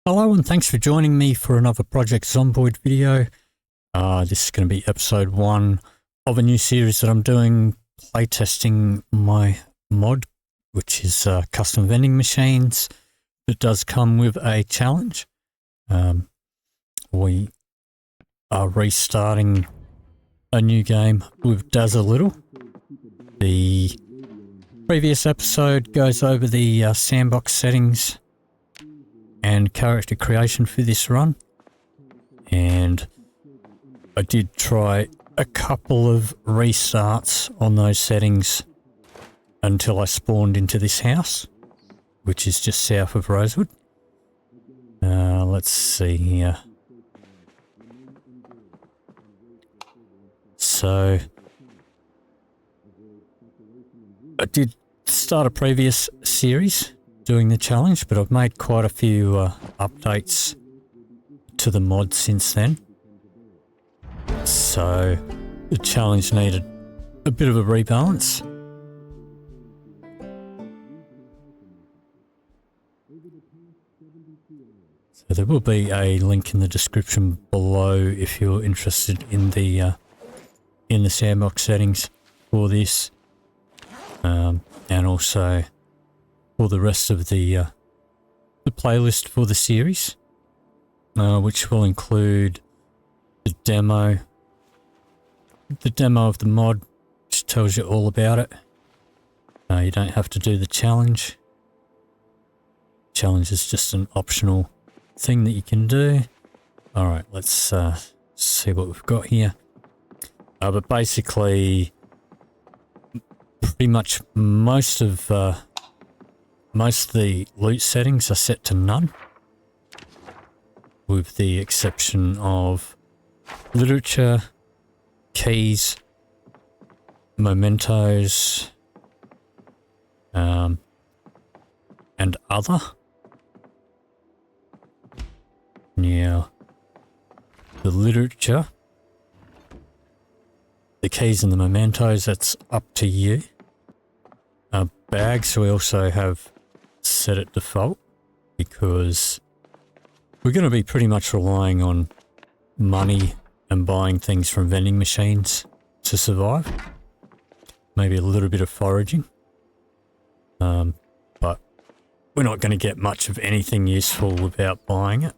Hello and thanks for joining me for another Project Zomboid video. This is going to be episode 1 of a new series that I'm doing, playtesting my mod, which is Custom Vending Machines. It does come with a challenge. We are restarting a new game with Dazza Little. The previous episode goes over the sandbox settings and character creation for this run, and I did try a couple of restarts on those settings until I spawned into this house, which is just south of Rosewood. Let's see here. So I did start a previous series doing the challenge, but I've made quite a few updates to the mod since then. So the challenge needed a bit of a rebalance. So there will be a link in the description below if you're interested in the sandbox settings for this, and also for the rest of the playlist for the series, which will include the demo of the mod, which tells you all about it. You don't have to do the challenge. Challenge is just an optional thing that you can do. All right, let's see what we've got here. But basically, pretty much most of the loot settings are set to none, with the exception of literature, keys, mementos, and other. Now, the literature, the keys and the mementos, that's up to you. Bags, we also have set at default because we're going to be pretty much relying on money and buying things from vending machines to survive. Maybe a little bit of foraging. But we're not going to get much of anything useful without buying it.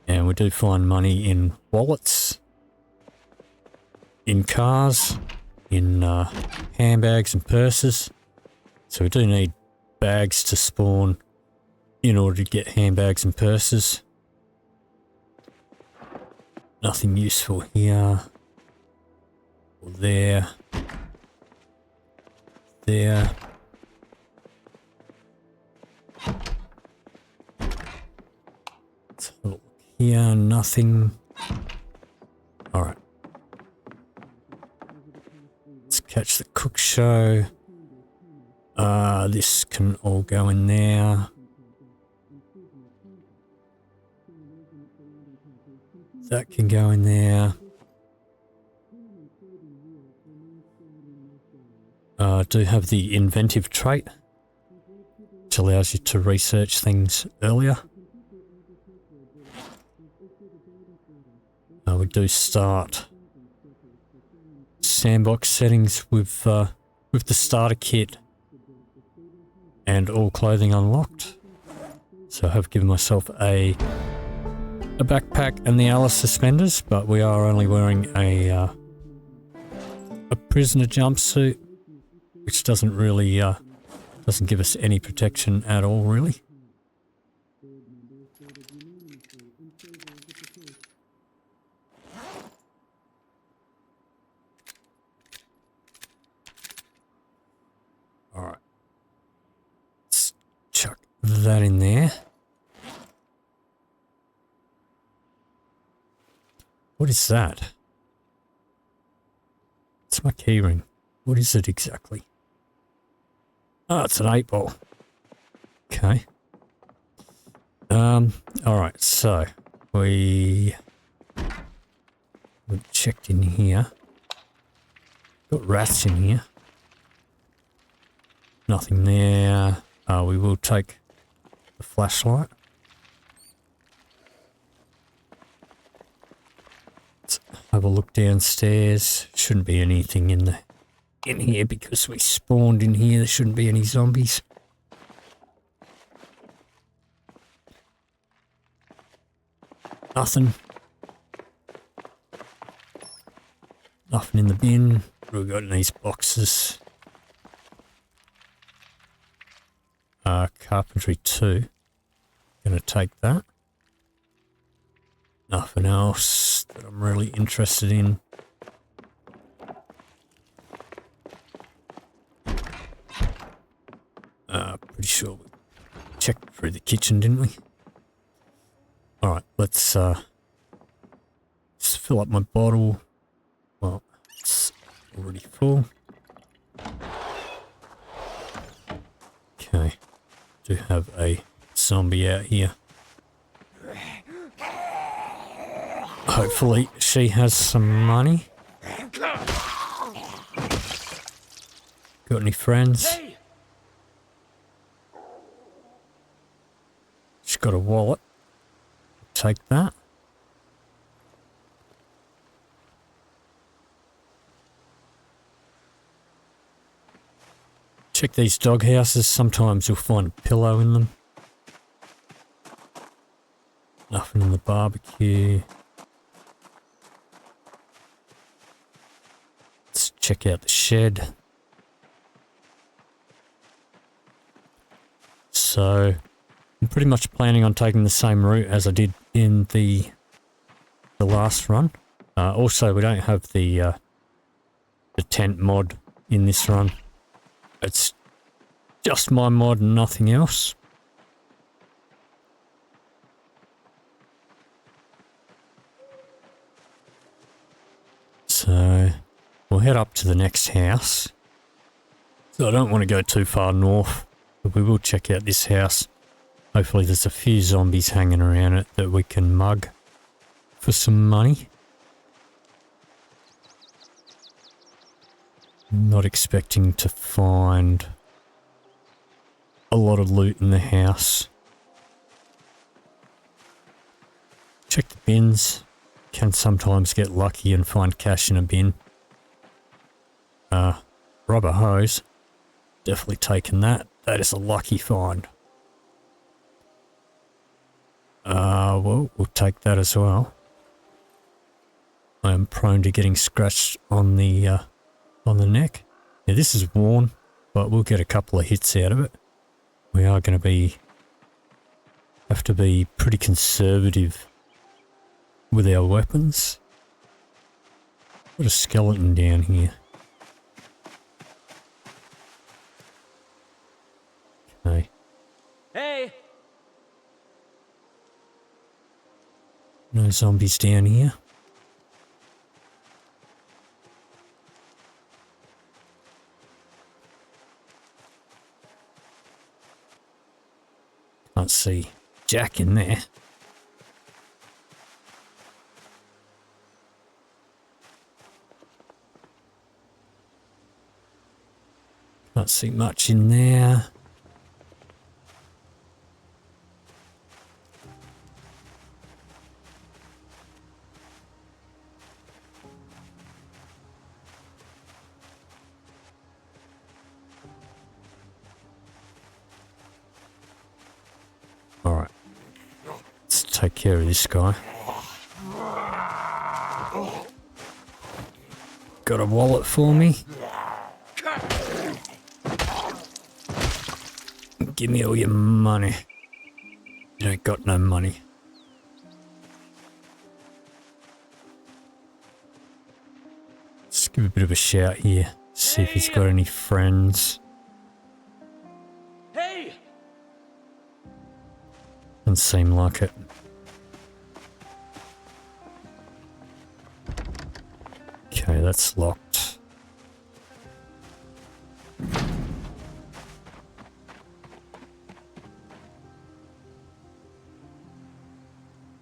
And we do find money in wallets, in cars, in handbags and purses. So we do need bags to spawn in order to get handbags and purses. Nothing useful here. Or there. There. Let's have a look here. Nothing. Alright. Let's catch the cook show. This can all go in there. That can go in there. I do have the inventive trait, which allows you to research things earlier. We do start sandbox settings with the starter kit and all clothing unlocked. So I have given myself a backpack and the Alice suspenders, but we are only wearing a prisoner jumpsuit, which doesn't really doesn't give us any protection at all, really. All right, let's chuck that in there. What is that? It's my keyring. What is it exactly? Oh, it's an 8-ball. Okay. Alright, so we checked in here. Got rats in here. Nothing there. We will take the flashlight. Let's have a look downstairs. Shouldn't be anything in here because we spawned in here. There shouldn't be any zombies. Nothing. Nothing in the bin. What have we got in these boxes? Carpentry 2. Gonna take that. Nothing else that I'm really interested in. Pretty sure we checked through the kitchen, didn't we? Alright, let's fill up my bottle. Well, it's already full. Okay. Do have a zombie out here. Hopefully she has some money. Got any friends? She's got a wallet. Take that. Check these dog houses. Sometimes you'll find a pillow in them. Nothing in the barbecue. Let's check out the shed. So, I'm pretty much planning on taking the same route as I did in the last run. Also, we don't have the tent mod in this run. It's just my mod and nothing else. So, we'll head up to the next house. So I don't want to go too far north, but we will check out this house. Hopefully there's a few zombies hanging around it that we can mug for some money. Not expecting to find a lot of loot in the house. Check the bins. Can sometimes get lucky and find cash in a bin. Rubber hose. Definitely taking that. That is a lucky find. Well, we'll take that as well. I am prone to getting scratched on the neck. Yeah, this is worn, but we'll get a couple of hits out of it. We are going to have to be pretty conservative with our weapons. Got a skeleton down here. Okay. Hey! No zombies down here. Can't see Jack in there. Can't see much in there. Alright. Let's take care of this guy. Got a wallet for me? Give me all your money. You ain't got no money. Let's give a bit of a shout here. See if he's got any friends. Hey! Doesn't seem like it. Okay, that's locked.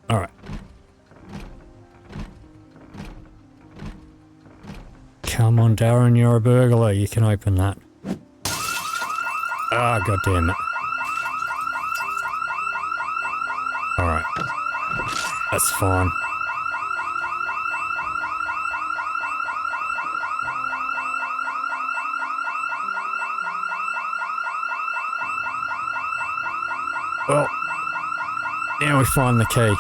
Alright. Come on, Darren, you're a burglar. You can open that. Ah, God damn it. That's fine. Well, now we find the key.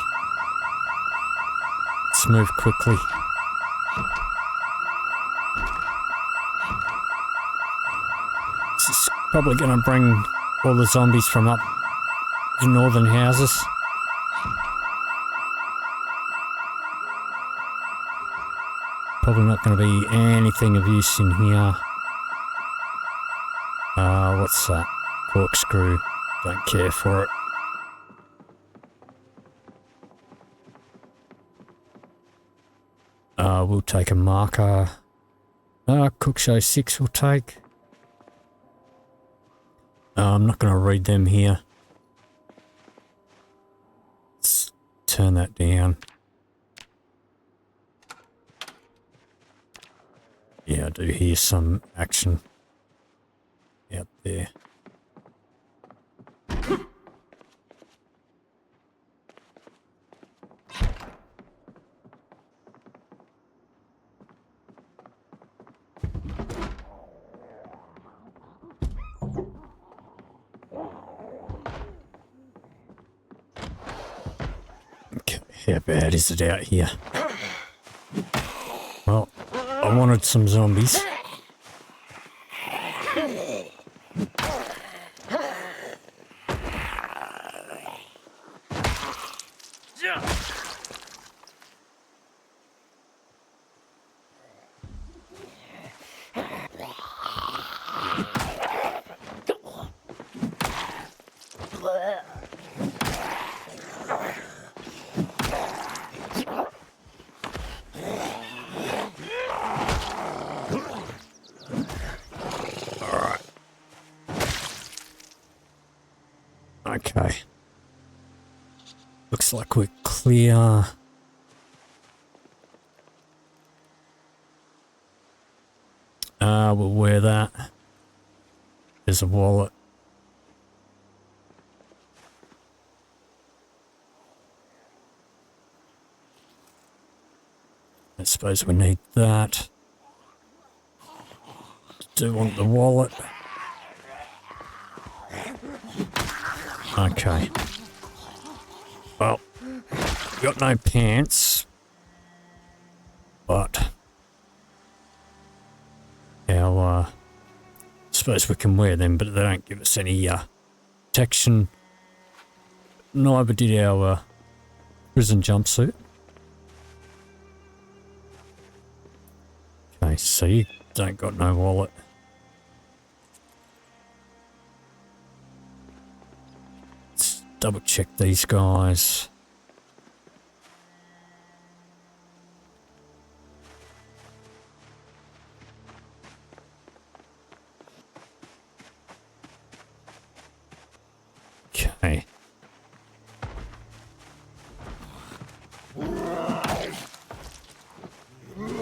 Let's move quickly. This is probably going to bring all the zombies from up the northern houses. Probably not going to be anything of use in here. What's that? Corkscrew. Don't care for it. We'll take a marker. Cook Show 6 we'll take. I'm not going to read them here. Let's turn that down. Yeah, I do hear some action out there. Okay, how bad is it out here? Well, I wanted some zombies. Okay. Looks like we're clear. We'll wear that. There's a wallet. I suppose we need that. Do want the wallet. Okay. Well, got no pants, but our suppose we can wear them, but they don't give us any protection. Neither did our prison jumpsuit. Okay, so you don't got no wallet. Let's double check these guys. Okay.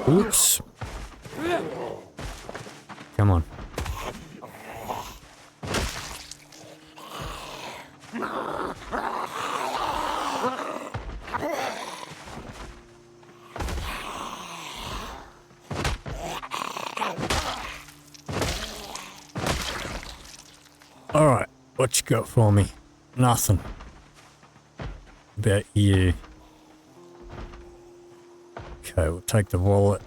Oops. Come on. All right, what you got for me? Nothing. About you. Okay, we'll take the wallet.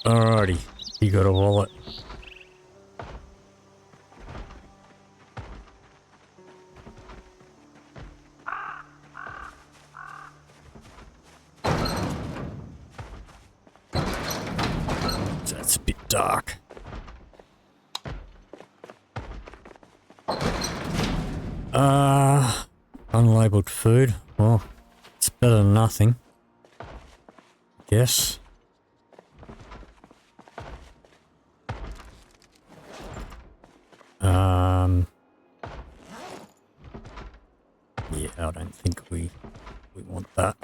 Alrighty, you got a wallet. That's a bit dark. Unlabeled food. Well, it's better than nothing. Guess. I don't think we want that.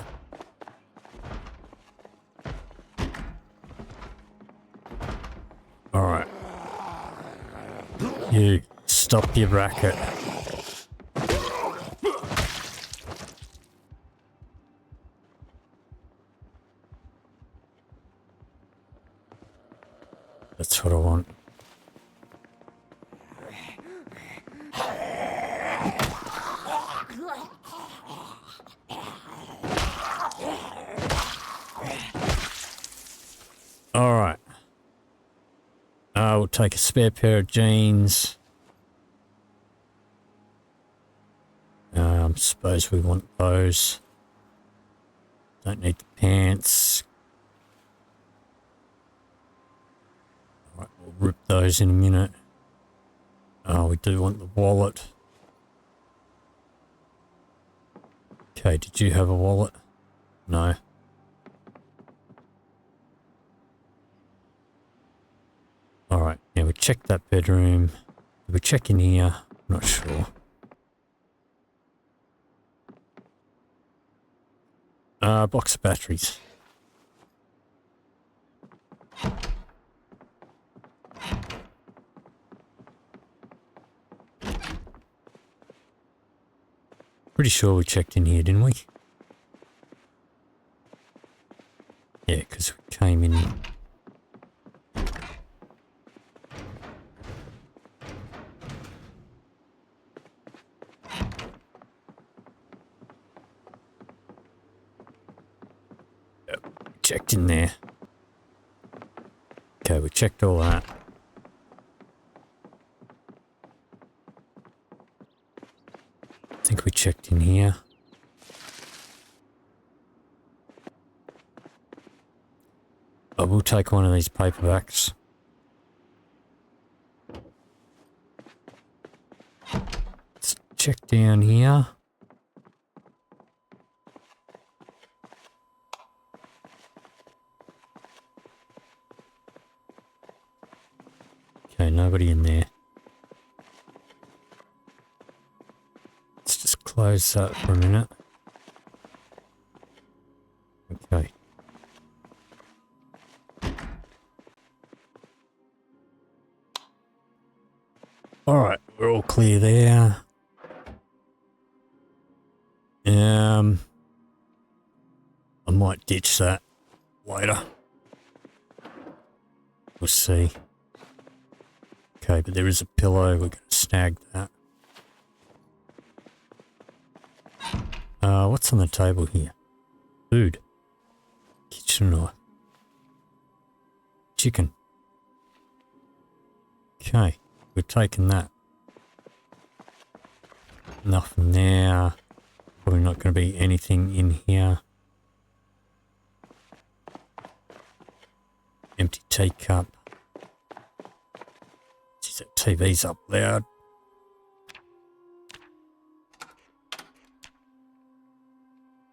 Alright. You stop your racket. That's what I want. Alright. We'll take a spare pair of jeans. Suppose we want those. Don't need the pants. Alright, we'll rip those in a minute. Oh, we do want the wallet. Okay, did you have a wallet? No. Alright, now we checked that bedroom. Did we check in here? I'm not sure. Box of batteries. Pretty sure we checked in here, didn't we? Yeah, because we came in. Yep, checked in there. Okay, we checked all that. I think we checked in here. I will take one of these paperbacks. Let's check down here. Okay, nobody in there. Let's just close that for a minute. Okay. Alright, we're all clear there. I might ditch that later. We'll see. Okay, but there is a pillow. We're going to snag that. What's on the table here? Food. Kitchen knife. Chicken. Okay, we're taking that. Nothing there. Probably not going to be anything in here. Empty teacup. Geez, that TV's up loud.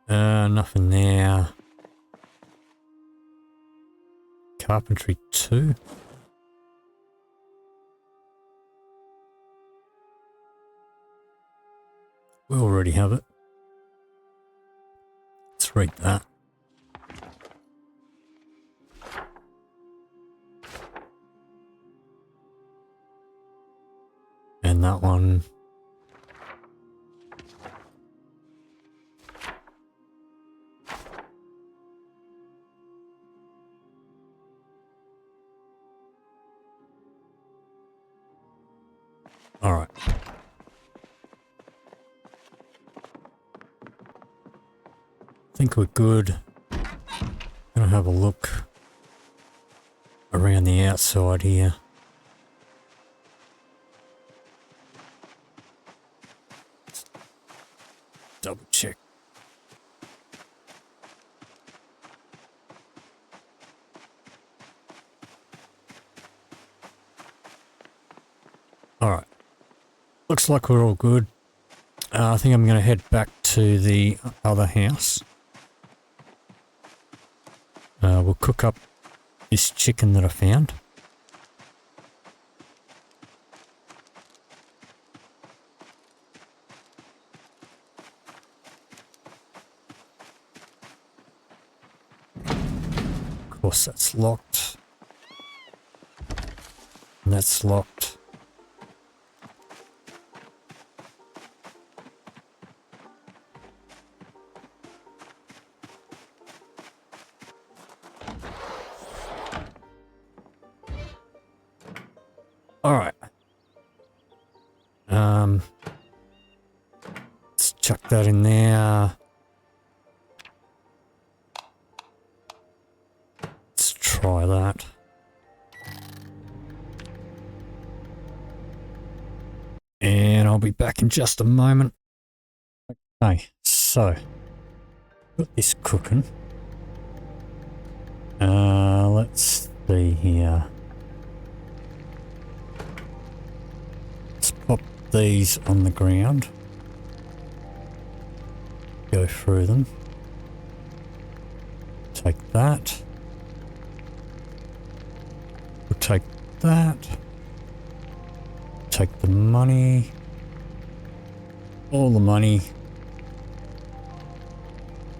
Nothing there. Carpentry 2. We already have it. Let's read that. And that one. All right. I think we're good. Gonna have a look around the outside here. Double check. All right. Looks like we're all good. I think I'm going to head back to the other house. We'll cook up this chicken that I found. Of course, that's locked. And that's locked. All right. Let's chuck that in there. Let's try that. And I'll be back in just a moment. Okay, so got this cooking. Let's see here. Let's pop these on the ground. Go through them. Take that. We'll take that. Take the money. All the money.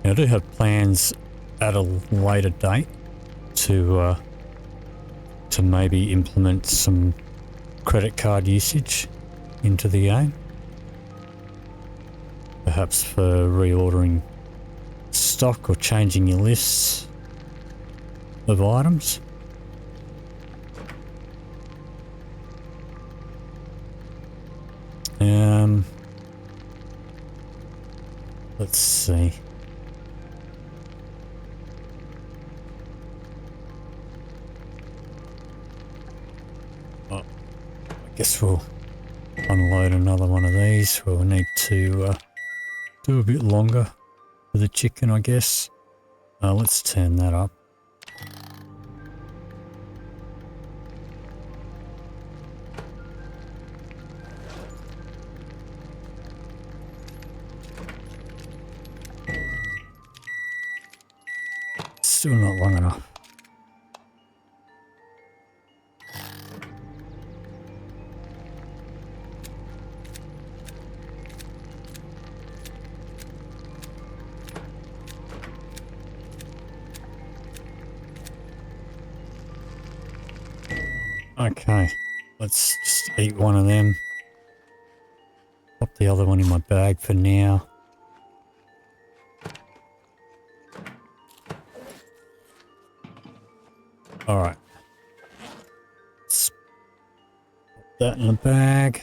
Now, I do have plans at a later date to maybe implement some credit card usage into the game. Perhaps for reordering stock or changing your lists of items. Let's see. Oh, I guess we'll unload another one of these. We'll need to do a bit longer for the chicken, I guess. Let's turn that up. Still not long enough. Okay, let's just eat one of them. Pop the other one in my bag for now. Alright. Let's pop that in the bag.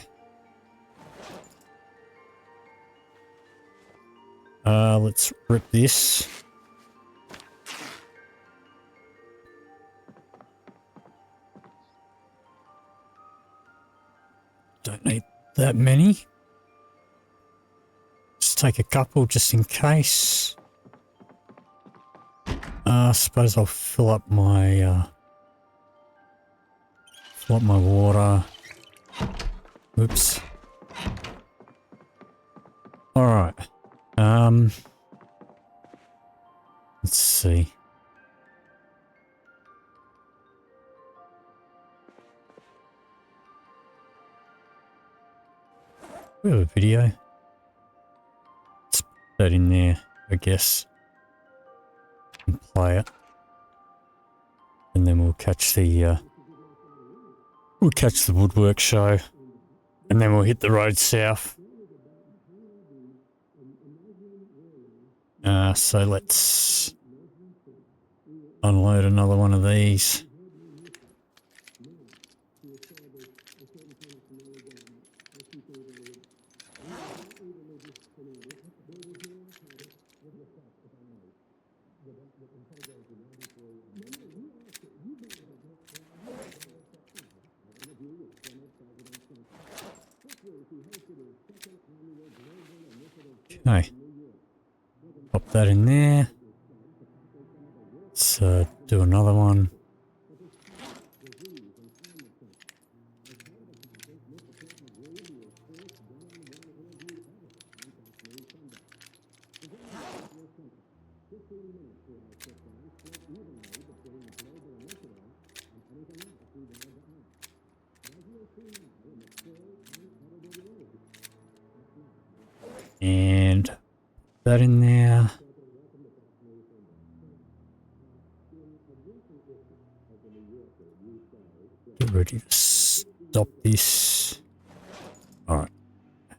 Let's rip this. Don't need that many. Just take a couple just in case. I suppose I'll fill up my water. Oops. All right. Let's see. We have a video. Let's put that in there, I guess, and play it, and then we'll catch the woodwork show, and then we'll hit the road south. So let's unload another one of these. Okay. Pop that in there. Let's do another one. And that in there. ready to stop this. Alright,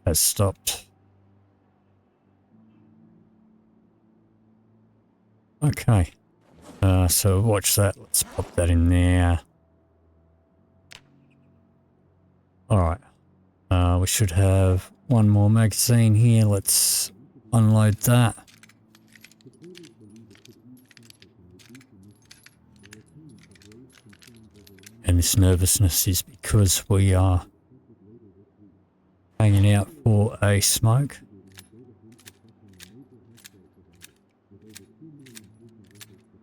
has stopped. Okay, so watch that. Let's pop that in there. Alright, we should have one more magazine here. Let's unload that. And this nervousness is because we are hanging out for a smoke.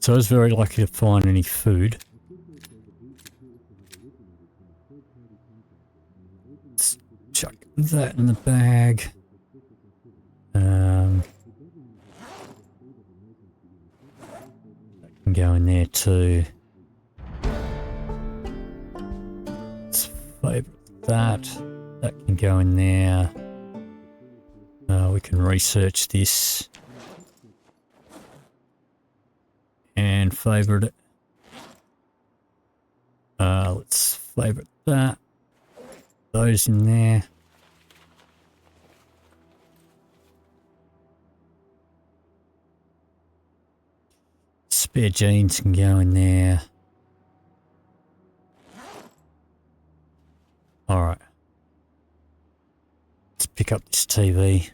So I was very lucky to find any food. Let's chuck that in the bag. That can go in there too. Let's favourite that. That can go in there. We can research this. And favourite it. Let's favourite that. Those in there. Spare jeans can go in there. Alright. Let's pick up this TV.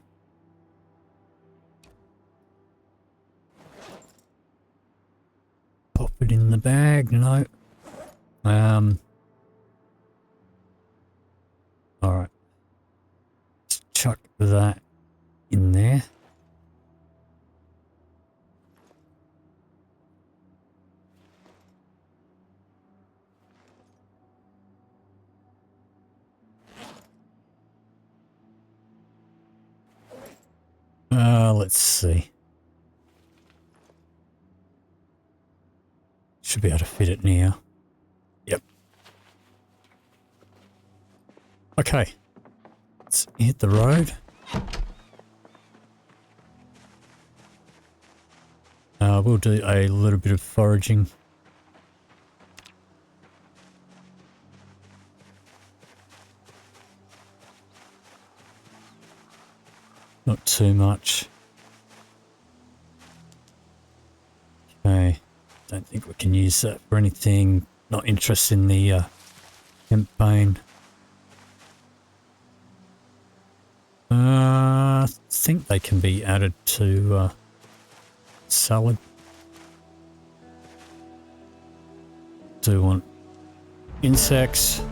Pop it in the bag, no. Alright. Let's chuck that in there. Let's see. Should be able to fit it now. Yep. Okay. Let's hit the road. We'll do a little bit of foraging. Not too much. Okay. Don't think we can use that for anything. Not interested in the hemp bane. I think they can be added to salad. Do want insects.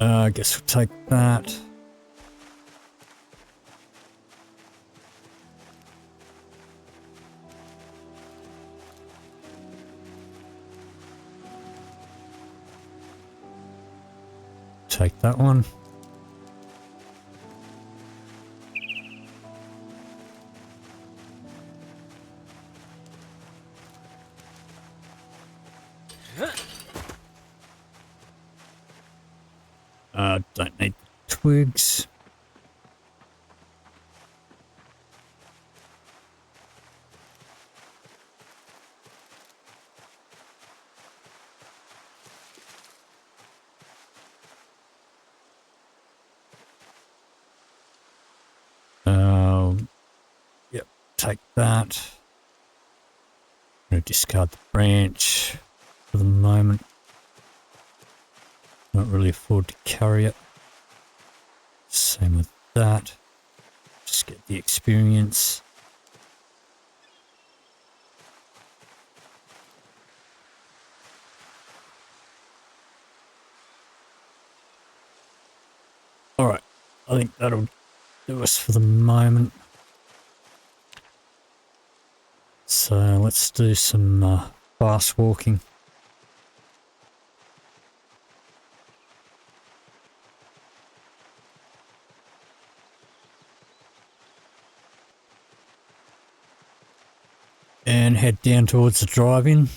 I guess we'll take that. Take that one. Don't need twigs. Yep, take that. I'm going to discard the branch for the moment. Not really afford to carry it. Same with that. Just get the experience. Alright, I think that'll do us for the moment. So let's do some fast walking. And head down towards the drive-in.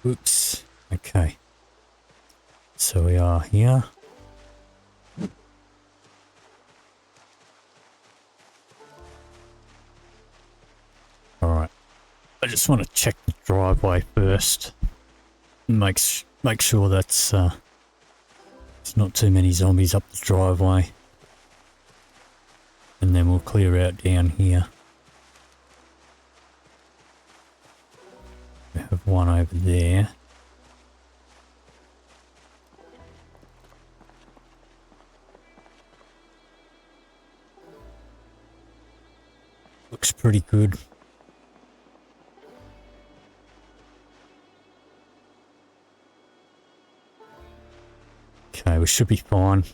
Oops. Okay. So we are here. I just want to check the driveway first. Make sure that's there's not too many zombies up the driveway. And then we'll clear out down here. We have one over there. Looks pretty good. Okay, we should be fine.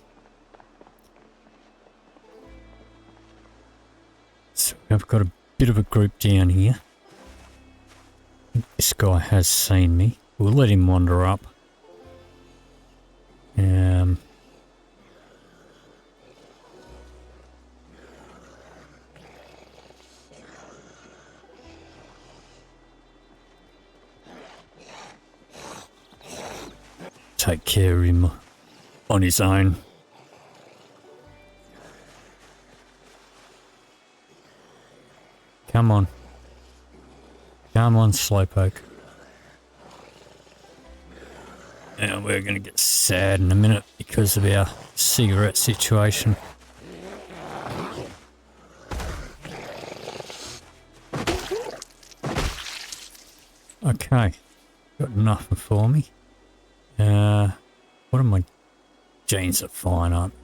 So we've got a bit of a group down here. This guy has seen me. We'll let him wander up. Take care of him on his own. Come on. Come on, Slowpoke. Now we're going to get sad in a minute because of our cigarette situation. Okay. Got nothing for me. What are my jeans are fine, aren't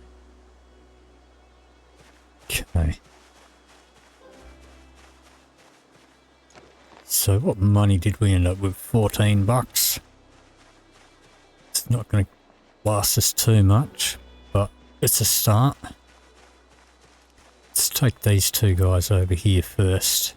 they? Okay. So what money did we end up with? 14 bucks. It's not going to last us too much, but it's a start. Let's take these two guys over here first.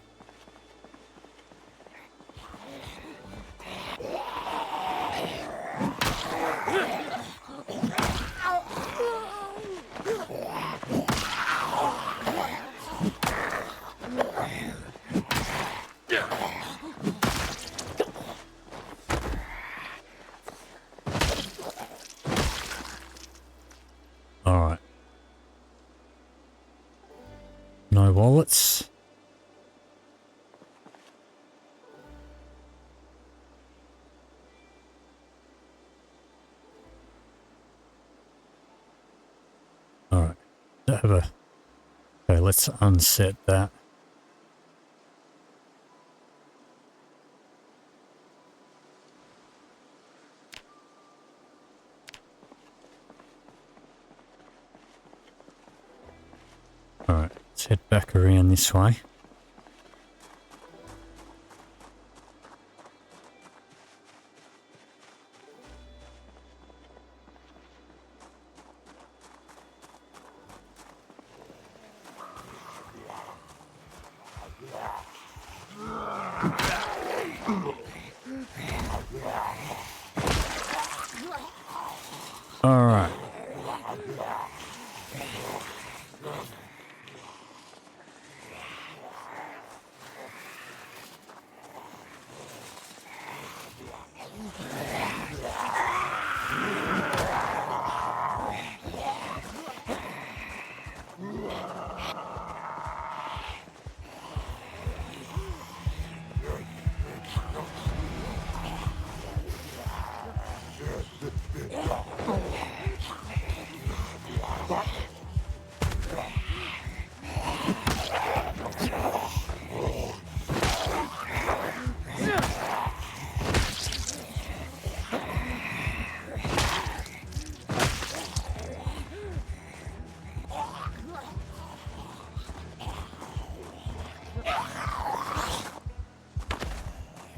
Alright. No wallets. Alright. Okay, let's unset that. Alright, let's head back around this way. Alright.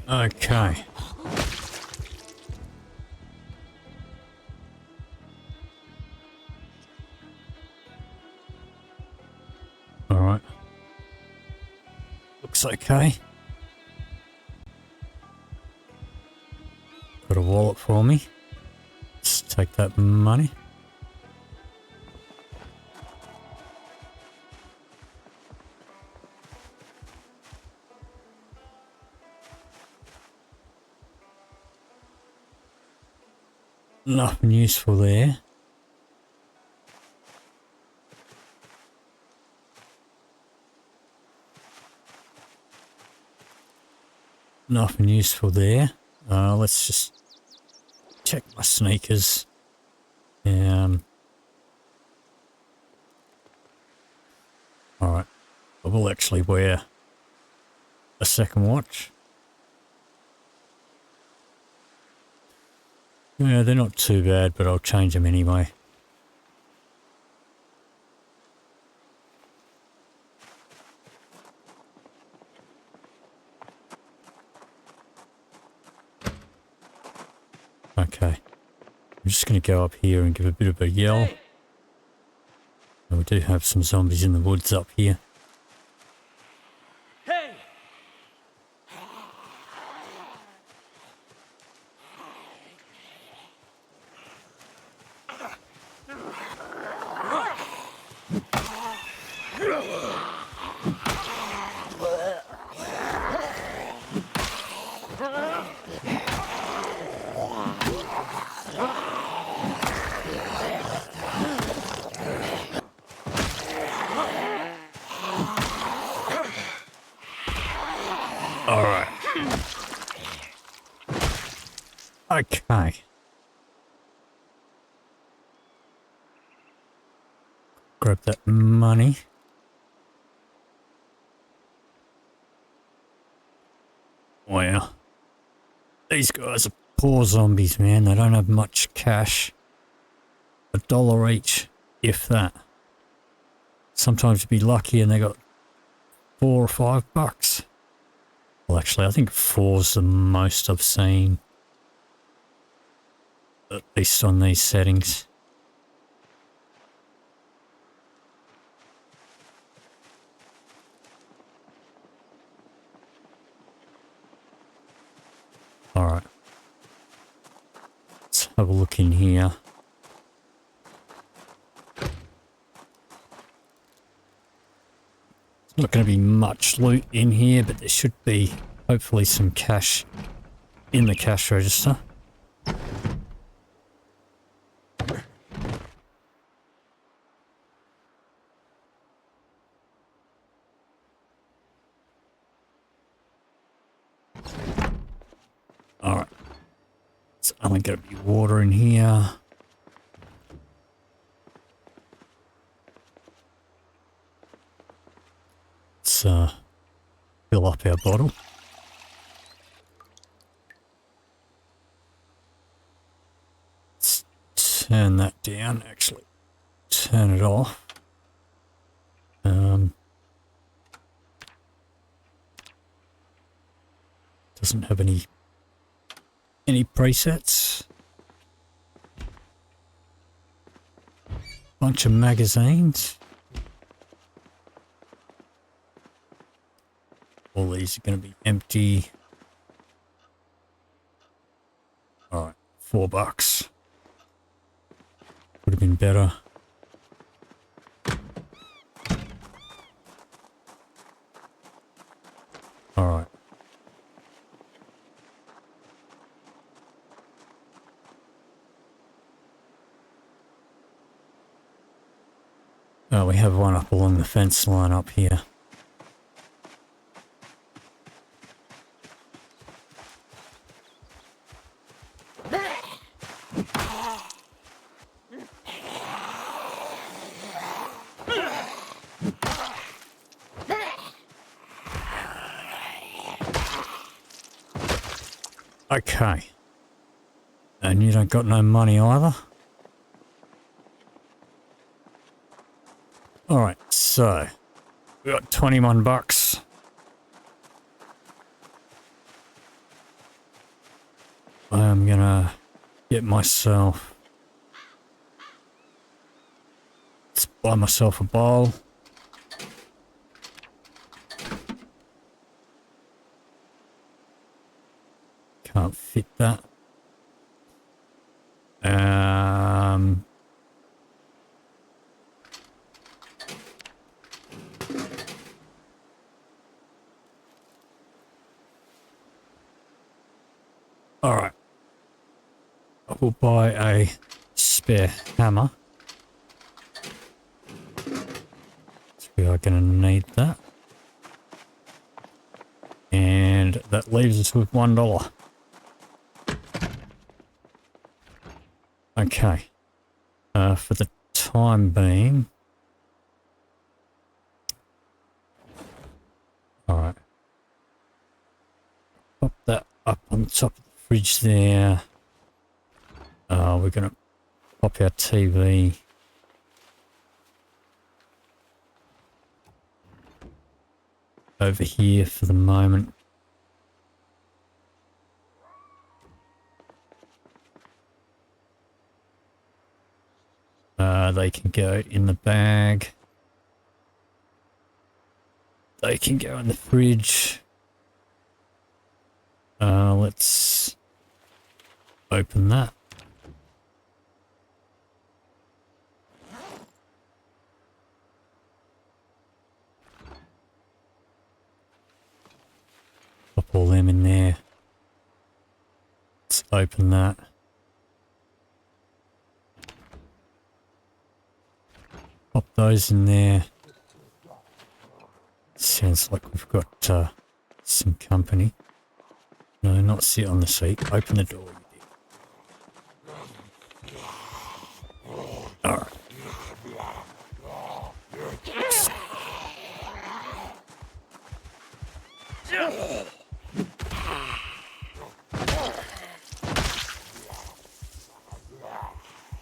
Okay. Alright. Looks okay. Got a wallet for me. Let's take that money. Nothing useful there. nothing useful there. Let's just check my sneakers. Alright, I will actually wear a second watch. Yeah, they're not too bad, but I'll change them anyway. Okay, I'm just going to go up here and give a bit of a yell. And we do have some zombies in the woods up here. Hey! Alright. Okay. Grab that money. Wow. These guys are poor zombies, man. They don't have much cash. $1 each, if that. Sometimes you'd be lucky and they got $4 or $5. Well, actually, I think 4's the most I've seen. At least on these settings. Alright. Let's have a look in here. Not going to be much loot in here, but there should be hopefully some cash in the cash register. Alright. It's only going to be water in here. Let's fill up our bottle. Let's turn that down, actually. Turn it off. Doesn't have any presets. Bunch of magazines. All these are going to be empty. Alright, $4. Would have been better. Alright. Oh, we have one up along the fence line up here. Okay. And you don't got no money either? Alright, so we got $21. I'm gonna get myself, let's buy myself a bowl. Can't fit that. Alright. I will buy a spare hammer. So we are going to need that. And that leaves us with $1. Okay. For the time being. Alright. Pop that up on top of the fridge there. We're going to pop our TV. Over here for the moment. They can go in the bag. They can go in the fridge. Let's open that. Pop all them in there. Let's open that. Pop those in there. Sounds like we've got some company. No, not sit on the seat. Open the door. Alright.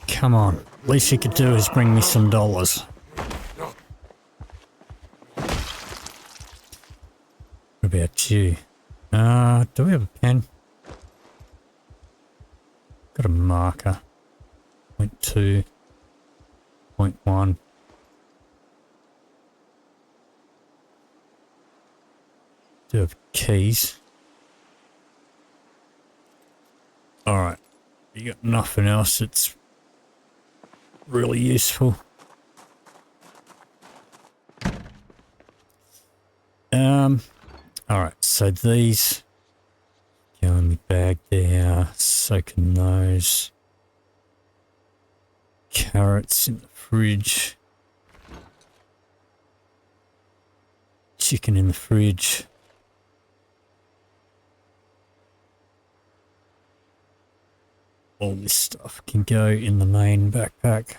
Come on. Least you could do is bring me some dollars. What about you? Do we have a pen? Got a marker. 0.2. 0.1. Do have keys. Alright. You got nothing else that's really useful. Alright, so these go in the bag there, so can those. Carrots in the fridge. Chicken in the fridge. All this stuff can go in the main backpack.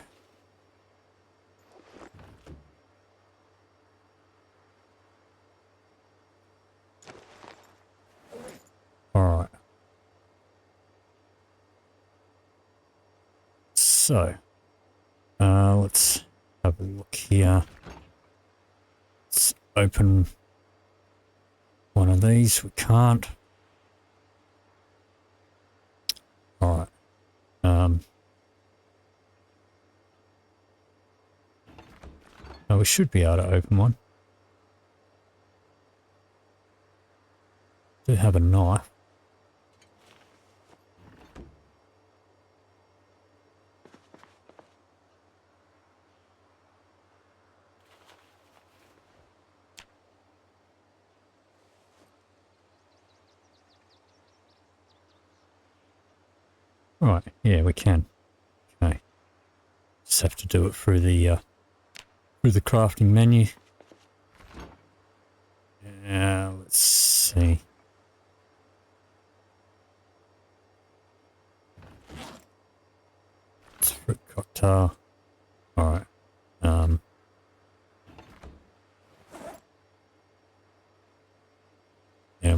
Alright. So, let's have a look here. Let's open one of these. We can't. Alright. Oh, we should be able to open one. Do have a knife. Right, yeah, we can. Okay. Just have to do it through the crafting menu. Let's see. It's fruit cocktail. Alright. And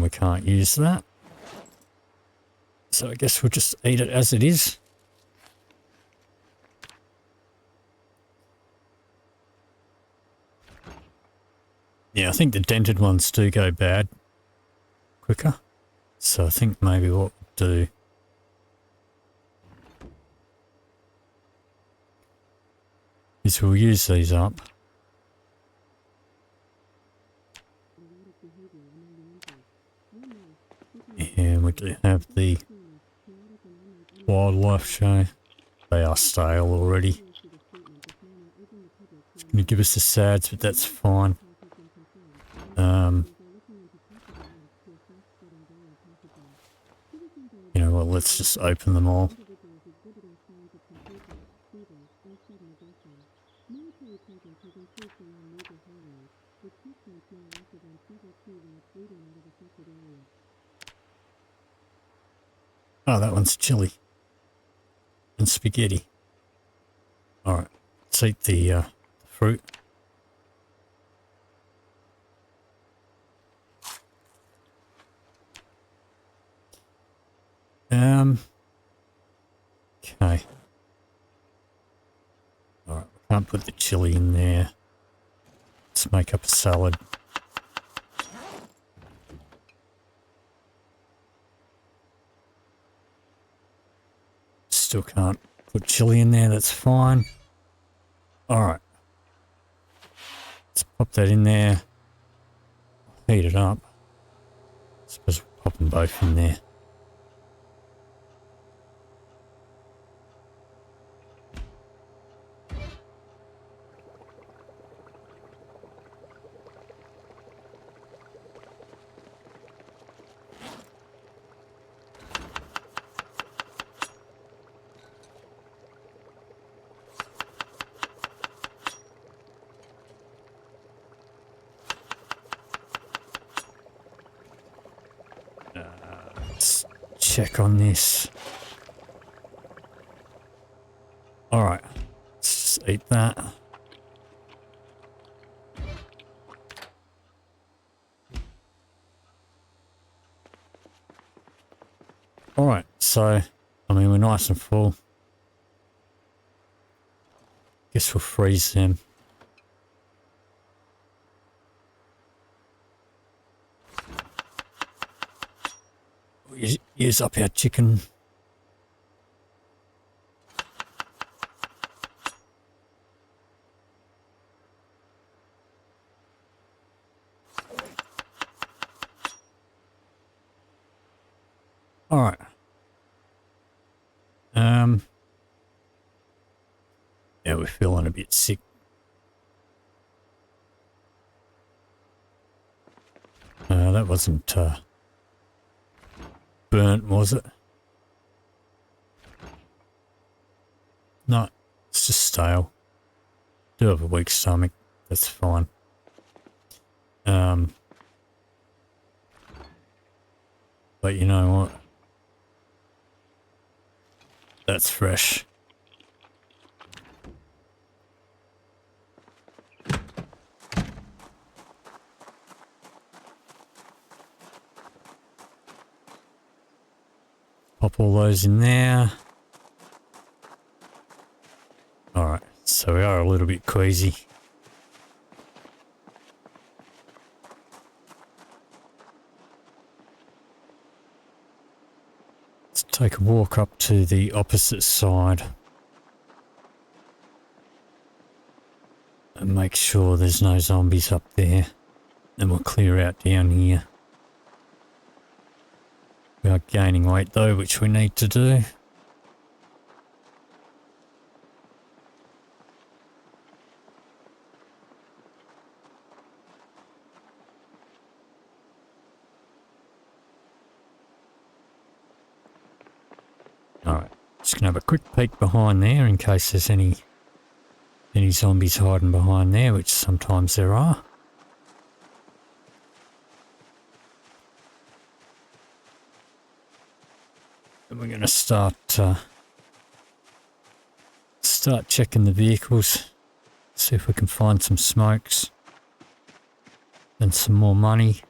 we can't use that. So I guess we'll just eat it as it is. Yeah, I think the dented ones do go bad quicker. So I think maybe what we'll do is we'll use these up. And we do have the wildlife show. They are stale already. It's going to give us the sads, but that's fine. You know what, let's just open them all. Oh, that one's chili and spaghetti. All right, let's eat the fruit. Okay. All right, we can't put the chili in there. Let's make up a salad. Still can't put chili in there, that's fine. Alright. Let's pop that in there. Heat it up. I suppose we'll pop them both in there. Let's check on this. Alright. Let's just eat that. Alright, so, I mean, we're nice and full. Guess we'll freeze them. We'll use up our chicken. Alright. Yeah, we're feeling a bit sick. That wasn't burnt, was it? No, it's just stale. Do have a weak stomach, that's fine. But you know what? That's fresh. Pop all those in there. Alright, so we are a little bit queasy. Let's take a walk up to the opposite side. And make sure there's no zombies up there. And we'll clear out down here. We are gaining weight though, which we need to do. Alright, just gonna have a quick peek behind there in case there's any zombies hiding behind there, which sometimes there are. And we're gonna start checking the vehicles, see if we can find some smokes and some more money.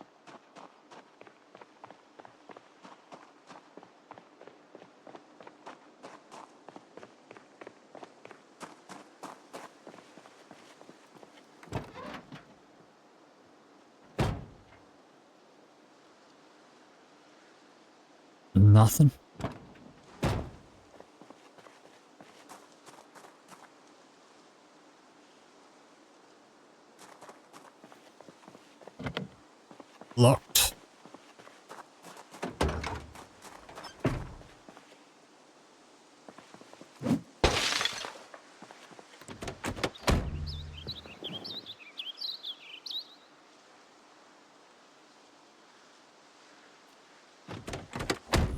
Nothing. Locked.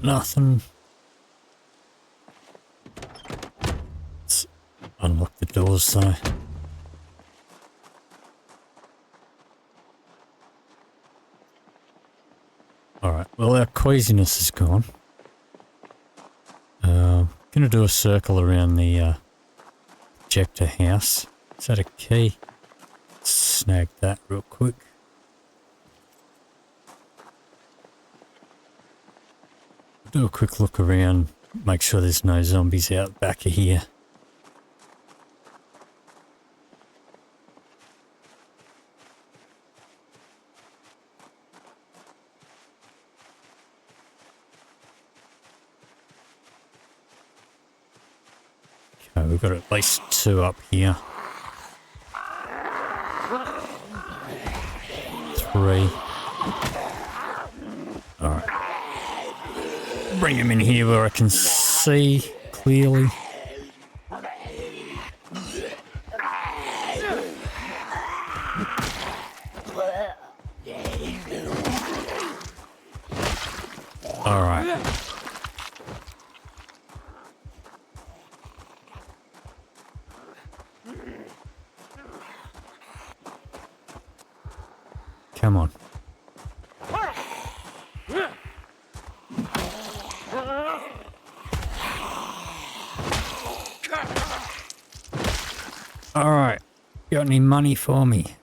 Nothing. Let's unlock the doors though. Alright, well our queasiness is gone. to do a circle around the projector house. Is that a key? Snag that real quick. Do a quick look around, make sure there's no zombies out back of here. Okay, we've got at least 2 up here. 3. Alright. Bring him in here where I can see clearly. Alright. Come on. Alright. Got any money for me?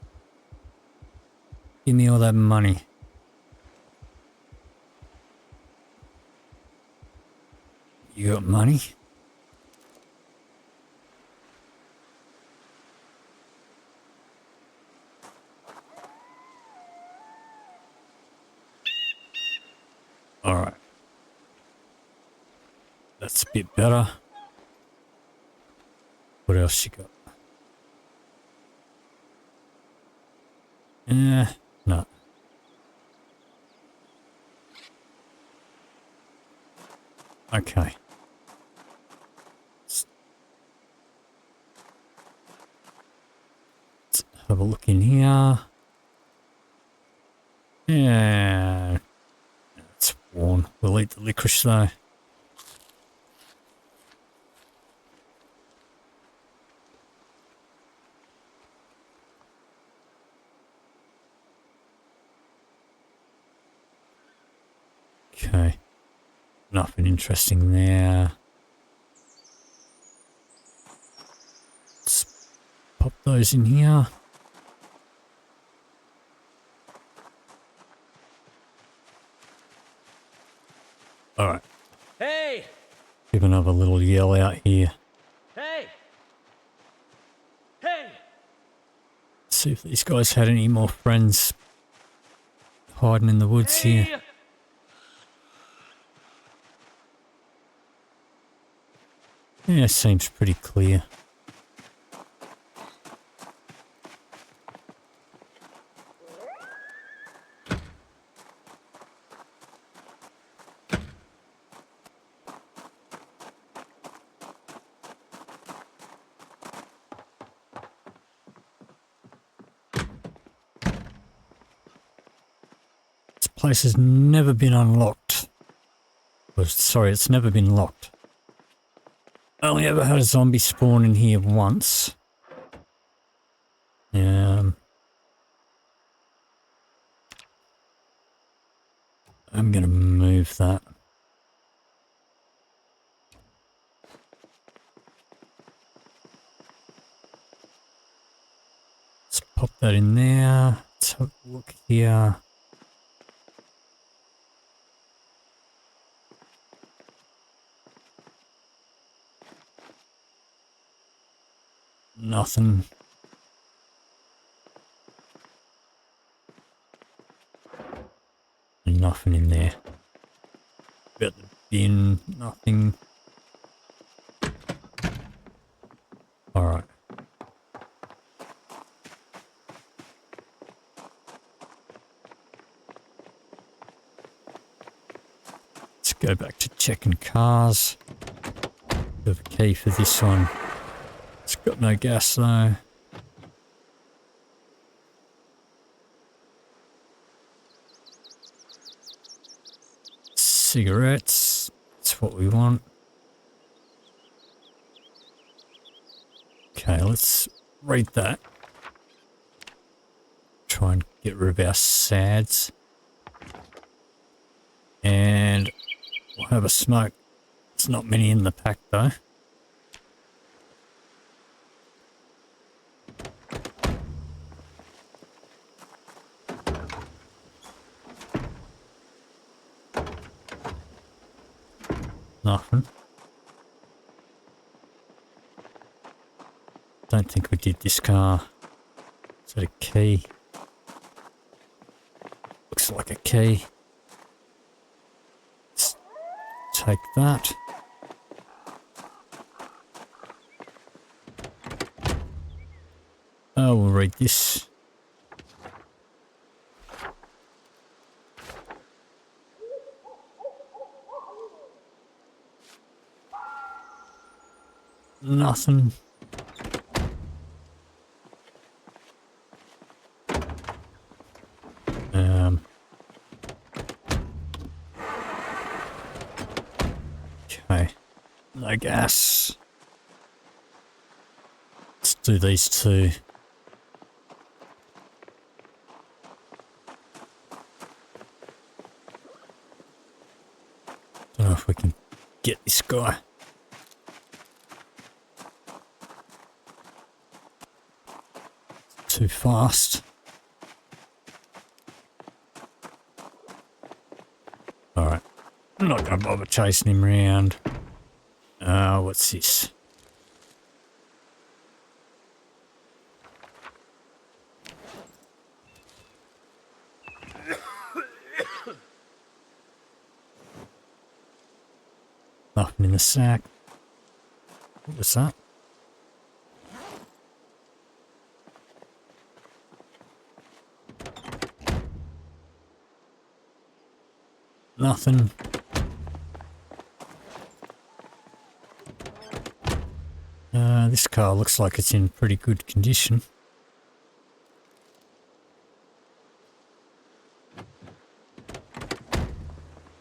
Give me all that money. You got money? Alright. That's a bit better. What else you got? No. Okay. Let's have a look in here. Yeah. It's worn. We'll eat the licorice though. Okay. Nothing interesting there. Let's pop those in here. Alright. Hey! Give another little yell out here. Hey! Hey! See if these guys had any more friends hiding in the woods here. Yeah, seems pretty clear. This place has never been unlocked. Well, sorry, it's never been locked. I only ever had a zombie spawn in here once. I'm gonna move that. Let's pop that in there. Let's have a look here. Nothing. Nothing in there. About the bin, nothing. Alright. Let's go back to checking cars. Have a key for this one. It's got no gas though. Cigarettes. That's what we want. Okay, let's read that. Try and get rid of our sads. And we'll have a smoke. There's not many in the pack though. Nothing. Don't think we did this car. Is that a key? Looks like a key. Let's take that. Oh, we'll read this. Nothing. Okay. No gas. Let's do these two. Don't know if we can get this guy. Too fast. Alright. I'm not going to bother chasing him around. What's this? Nothing in the sack. What was that? Nothing. This car looks like it's in pretty good condition.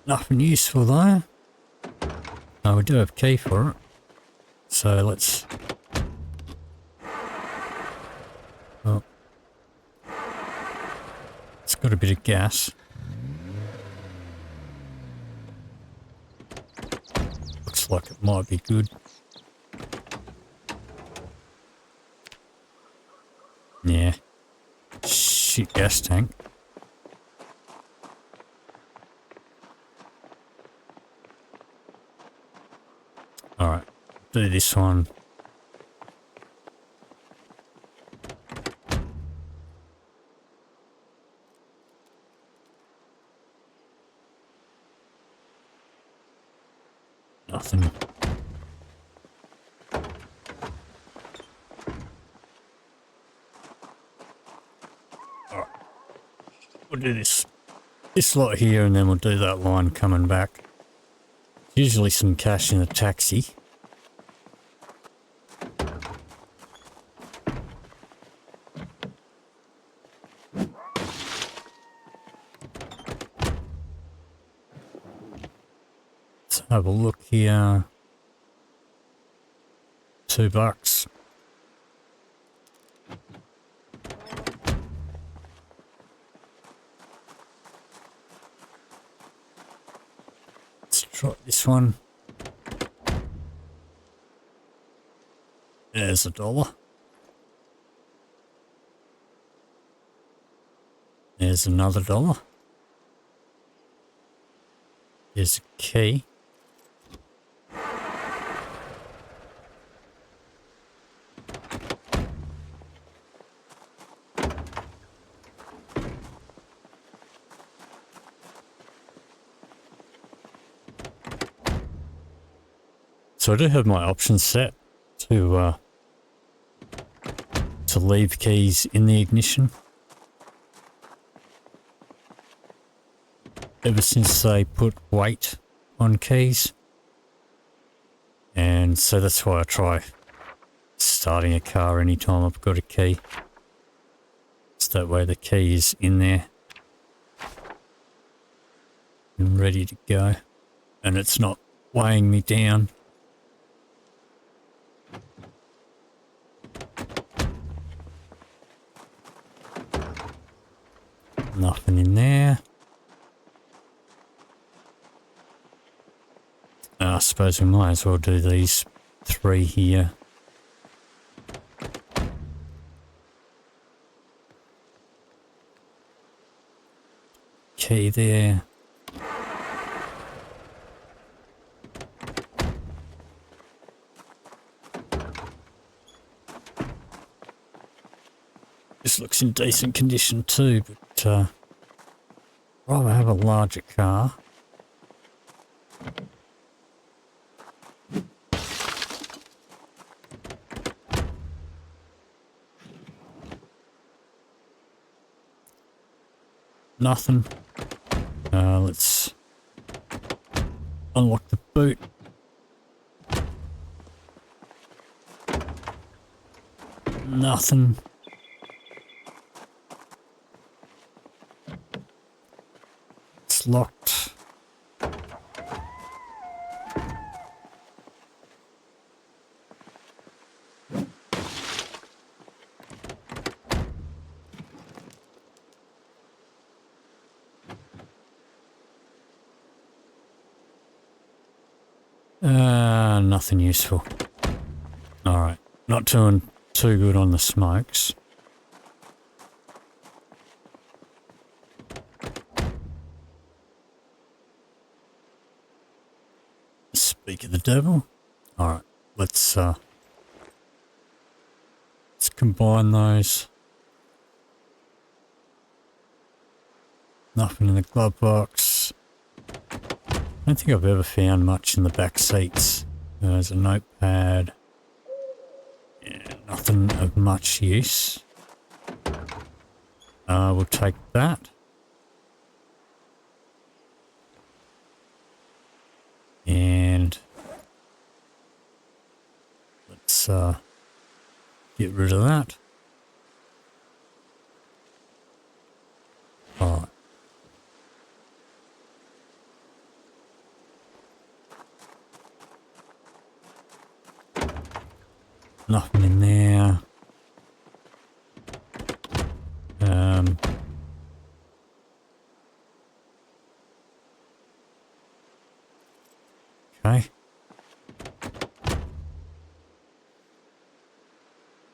Nothing useful though. Oh, we do have a key for it. So let's... Oh. It's got a bit of gas. Looks like it might be good. Yeah. Shit, gas tank. Alright, do this one. Nothing. Alright. We'll do this lot here and then we'll do that line coming back. Usually some cash in a taxi. Let's have a look here. $2. Let's try this one. There's $1. There's another $1. There's a key. So I do have my options set to leave keys in the ignition. Ever since they put weight on keys. And so that's why I try starting a car anytime I've got a key. So that way the key is in there and ready to go. And it's not weighing me down. Nothing in there. I suppose we might as well do these 3 here. Key there. This looks in decent condition too, but I'd rather have a larger car. Nothing. Let's unlock the boot. Nothing. It's locked. Nothing useful. Alright, not doing too good on the smokes. Speak of the devil. Alright, let's combine those. Nothing in the glove box. I don't think I've ever found much in the back seats. There's a notepad. Yeah, nothing of much use. We'll take that. And let's get rid of that. Alright. Nothing in there. Okay.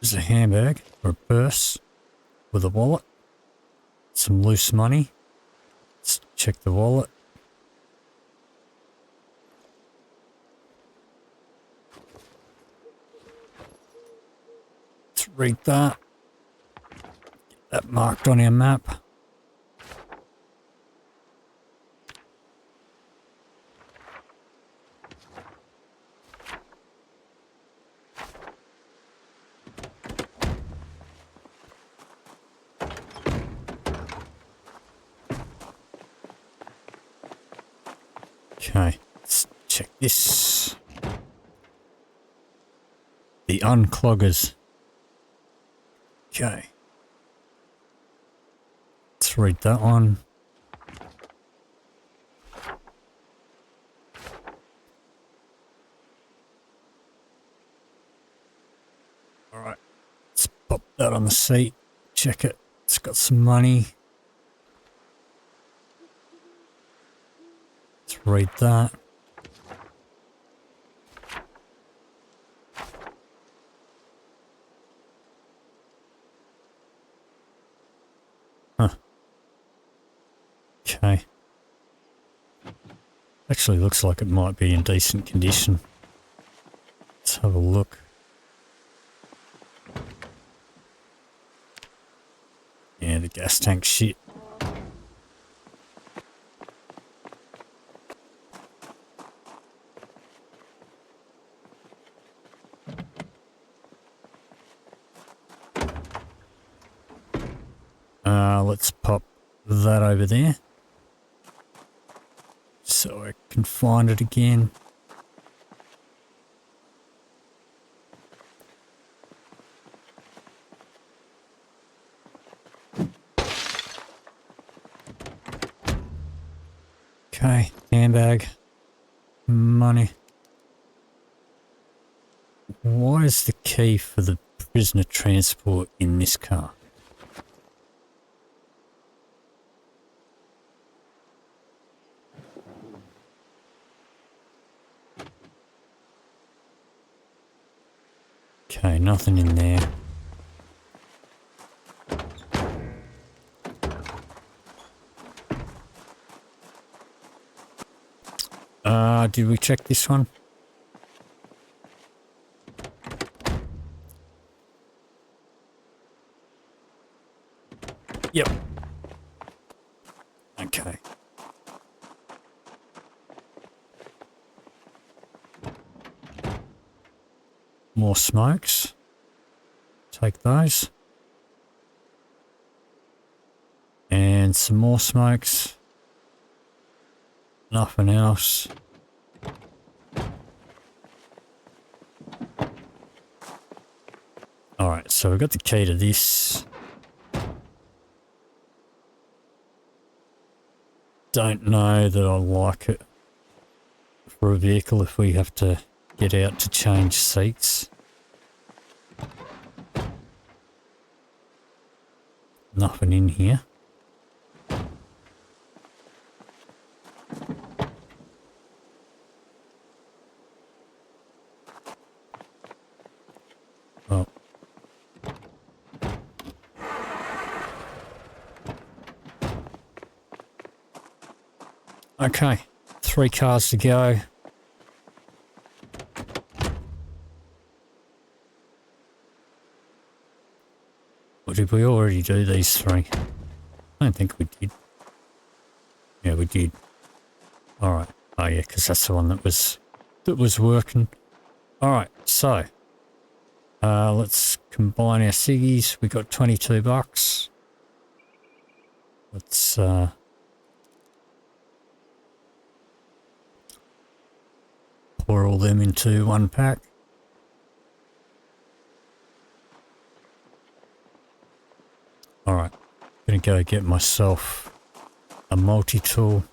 There's a handbag or a purse with a wallet. Some loose money. Let's check the wallet. Let's read that. Get that marked on our map. Okay, let's check this. The uncloggers. Okay. Let's read that one. Alright. Let's pop that on the seat. Check it. It's got some money. Let's read that. Huh. Okay. Actually looks like it might be in decent condition. Let's have a look. Yeah, the gas tank shit. Let's pop that over there so I can find it again. Okay, handbag, money. Why is the key for the prisoner transport in this car? Okay, nothing in there. Did we check this one? Yep. Okay. More smokes. Take those. And some more smokes. Nothing else. Alright, so we've got the key to this. Don't know that I like it for a vehicle if we have to get out to change seats. Nothing in here. Oh. Okay, 3 cars to go. Or did we already do these 3? I don't think we did. Yeah, we did. Alright. Oh yeah, because that's the one that was working. Alright, so let's combine our ciggies. We got 22 bucks. Let's pour all them into one pack. Alright, gonna go get myself a multi-tool.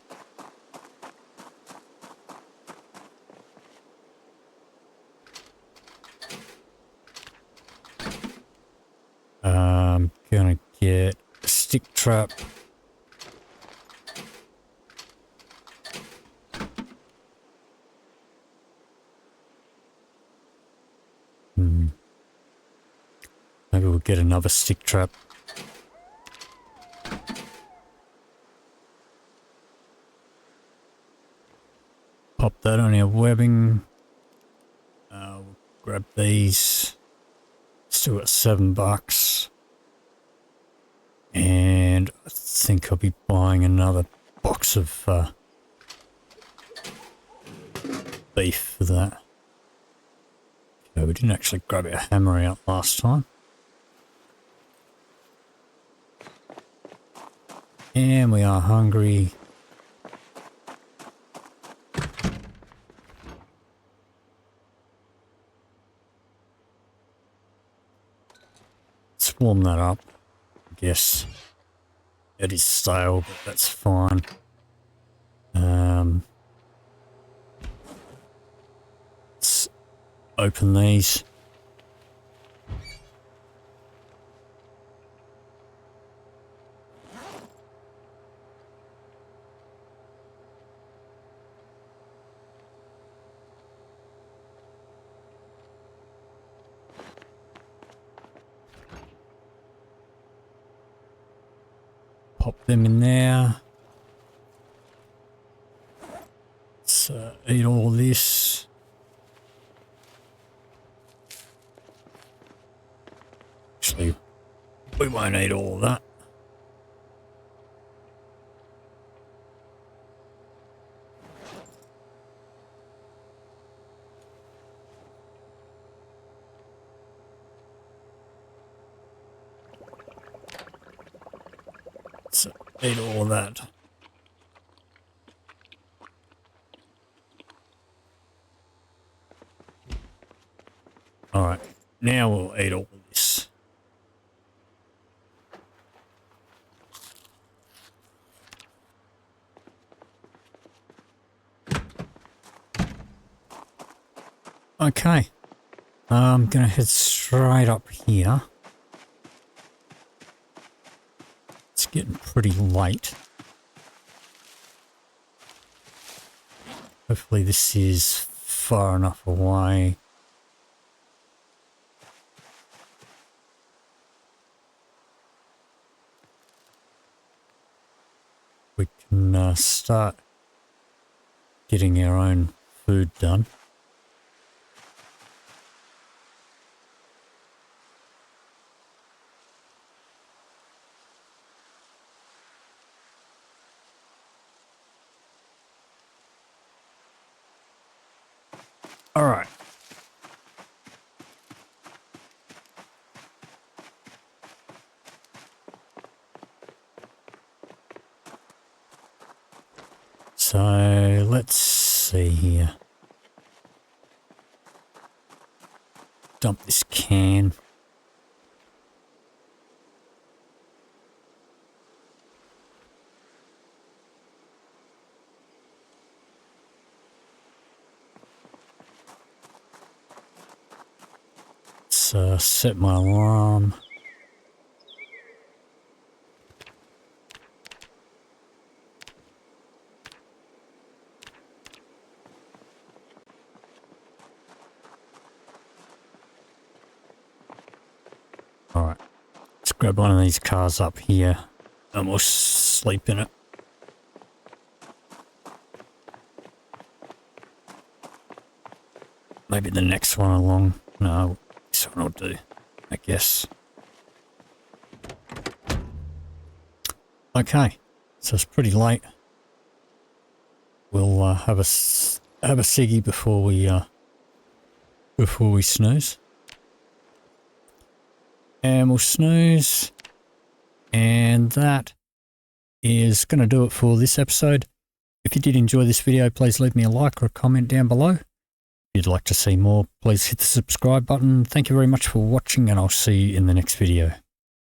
Gonna get a stick trap. Maybe we'll get another stick trap. Pop that on our webbing. We'll grab these. Still got 7 bucks. And I think I'll be buying another box of beef for that. Okay, we didn't actually grab our hammer out last time. And we are hungry. Let's warm that up. I guess it is stale, but that's fine. Let's open these. Pop them in there. Let's eat all this. Actually, we won't eat all of that. Let's eat all of that. Alright, now we'll eat all of this. Okay, I'm gonna head straight up here. It's getting pretty late. Hopefully this is far enough away. can start getting our own food done. All right. So let's see here. Dump this can. Let's set my alarm. Alright, let's grab one of these cars up here and we'll sleep in it. Maybe the next one along. No, this one will do, I guess. Okay, so it's pretty late. We'll have a ciggy before we snooze. And we'll snooze. And that is going to do it for this episode. If you did enjoy this video, please leave me a like or a comment down below. If you'd like to see more, please hit the subscribe button. Thank you very much for watching, and I'll see you in the next video.